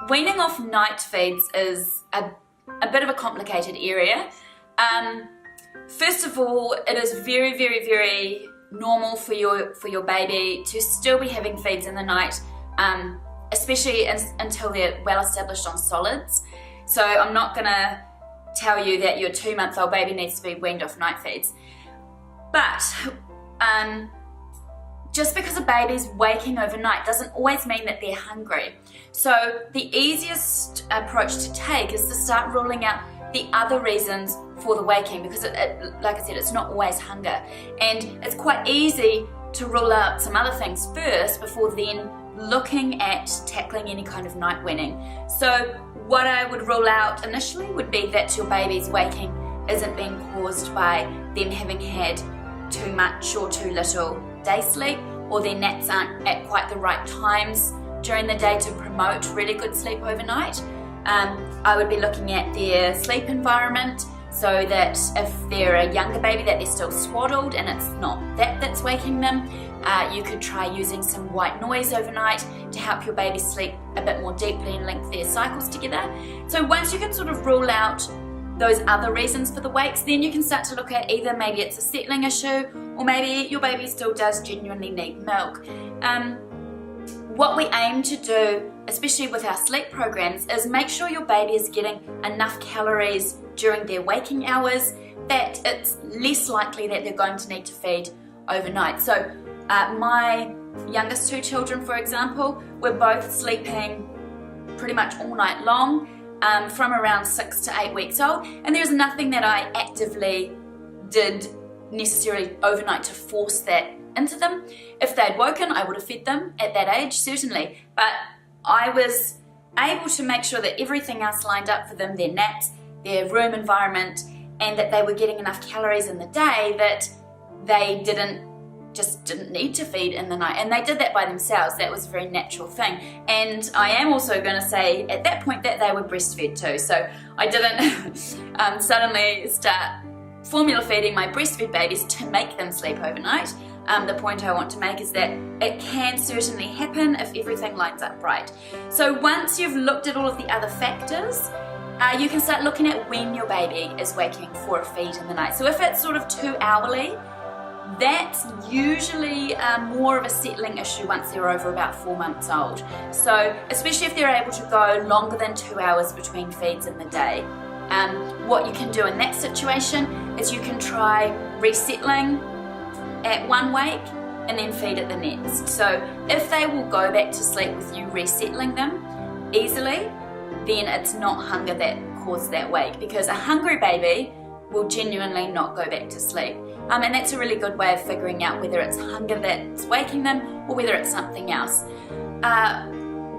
Weaning off night feeds is a bit of a complicated area. First of all, it is very, very, very normal for your baby to still be having feeds in the night, especially until they're well established on solids. So I'm not gonna tell you that your 2-month-old baby needs to be weaned off night feeds. But just because a baby's waking overnight doesn't always mean that they're hungry. So the easiest approach to take is to start ruling out the other reasons for the waking, because like I said, it's not always hunger. And it's quite easy to rule out some other things first before then looking at tackling any kind of night weaning. So what I would rule out initially would be that your baby's waking isn't being caused by them having had too much or too little day sleep, or their naps aren't at quite the right times during the day to promote really good sleep overnight. I would be looking at their sleep environment, so that if they're a younger baby that they're still swaddled and it's not that's waking them. You could try using some white noise overnight to help your baby sleep a bit more deeply and link their cycles together. So once you can sort of rule out those other reasons for the wakes, then you can start to look at either maybe it's a settling issue, or maybe your baby still does genuinely need milk. What we aim to do, especially with our sleep programs, is make sure your baby is getting enough calories during their waking hours that it's less likely that they're going to need to feed overnight. So my youngest 2 children, for example, were both sleeping pretty much all night long, from around 6 to 8 weeks old, and there's nothing that I actively did necessarily overnight to force that into them. If they'd woken, I would have fed them at that age, certainly, but I was able to make sure that everything else lined up for them, their naps, their room environment, and that they were getting enough calories in the day that they just didn't need to feed in the night, and they did that by themselves. That was a very natural thing. And I am also going to say at that point that they were breastfed too, so I didn't suddenly start formula feeding my breastfed babies to make them sleep overnight. The point I want to make is that it can certainly happen if everything lines up right. So once you've looked at all of the other factors, you can start looking at when your baby is waking for a feed in the night. So if it's sort of 2-hourly, that's usually more of a settling issue once they're over about 4 months old. So especially if they're able to go longer than 2 hours between feeds in the day. What you can do in that situation is you can try resettling at one wake and then feed at the next. So if they will go back to sleep with you resettling them easily, then it's not hunger that caused that wake, because a hungry baby will genuinely not go back to sleep. And that's a really good way of figuring out whether it's hunger that's waking them or whether it's something else.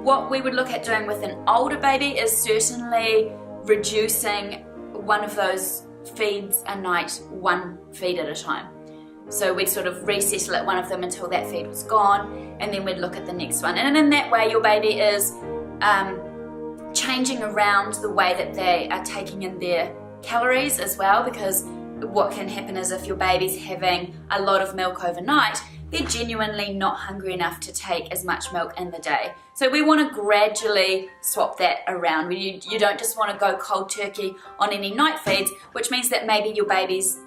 What we would look at doing with an older baby is certainly reducing one of those feeds a night, 1 feed at a time. So we'd sort of resettle at one of them until that feed was gone, and then we'd look at the next one. And in that way, your baby is changing around the way that they are taking in their calories as well, because what can happen is if your baby's having a lot of milk overnight, they're genuinely not hungry enough to take as much milk in the day. So we want to gradually swap that around. You don't just want to go cold turkey on any night feeds, which means that maybe your baby's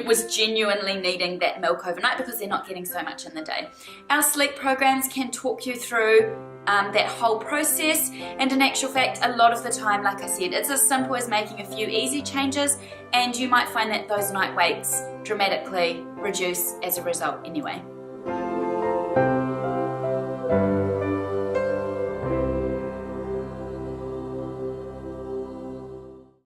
was genuinely needing that milk overnight because they're not getting so much in the day. Our sleep programs can talk you through that whole process, and in actual fact, a lot of the time, like I said, it's as simple as making a few easy changes, and you might find that those night wakes dramatically reduce as a result anyway.